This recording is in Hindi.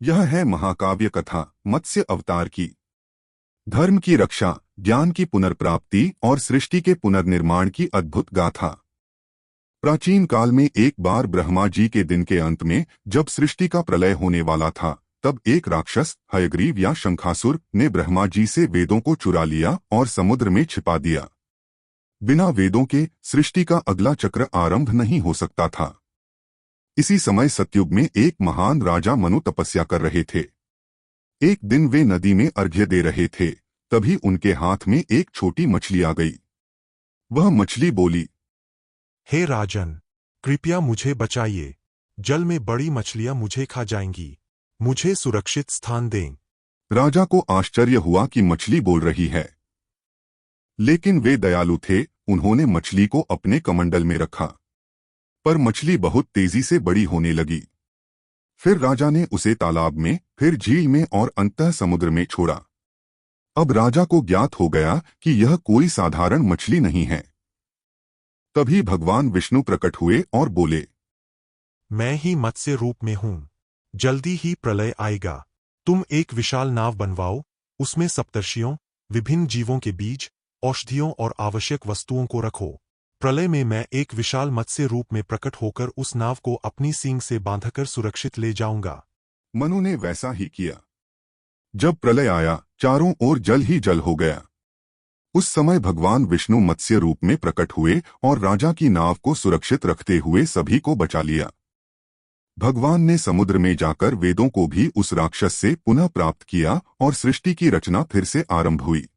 यह है महाकाव्य कथा मत्स्य अवतार की। धर्म की रक्षा, ज्ञान की पुनर्प्राप्ति और सृष्टि के पुनर्निर्माण की अद्भुत गाथा। प्राचीन काल में एक बार ब्रह्मा जी के दिन के अंत में जब सृष्टि का प्रलय होने वाला था, तब एक राक्षस हयग्रीव या शंखासुर ने ब्रह्मा जी से वेदों को चुरा लिया और समुद्र में छिपा दिया। बिना वेदों के सृष्टि का अगला चक्र आरंभ नहीं हो सकता था। इसी समय सतयुग में एक महान राजा मनु तपस्या कर रहे थे। एक दिन वे नदी में अर्घ्य दे रहे थे, तभी उनके हाथ में एक छोटी मछली आ गई। वह मछली बोली, हे राजन, कृपया मुझे बचाइए। जल में बड़ी मछलियां मुझे खा जाएंगी। मुझे सुरक्षित स्थान दें। राजा को आश्चर्य हुआ कि मछली बोल रही है, लेकिन वे दयालु थे। उन्होंने मछली को अपने कमंडल में रखा, पर मछली बहुत तेजी से बड़ी होने लगी। फिर राजा ने उसे तालाब में, फिर झील में और अंततः समुद्र में छोड़ा। अब राजा को ज्ञात हो गया कि यह कोई साधारण मछली नहीं है। तभी भगवान विष्णु प्रकट हुए और बोले, मैं ही मत्स्य रूप में हूं। जल्दी ही प्रलय आएगा। तुम एक विशाल नाव बनवाओ, उसमें सप्तर्षियों, विभिन्न जीवों के बीज, औषधियों और आवश्यक वस्तुओं को रखो। प्रलय में मैं एक विशाल मत्स्य रूप में प्रकट होकर उस नाव को अपनी सींग से बांधकर सुरक्षित ले जाऊंगा। मनु ने वैसा ही किया। जब प्रलय आया, चारों ओर जल ही जल हो गया। उस समय भगवान विष्णु मत्स्य रूप में प्रकट हुए और राजा की नाव को सुरक्षित रखते हुए सभी को बचा लिया। भगवान ने समुद्र में जाकर वेदों को भी उस राक्षस से पुनः प्राप्त किया और सृष्टि की रचना फिर से आरंभ हुई।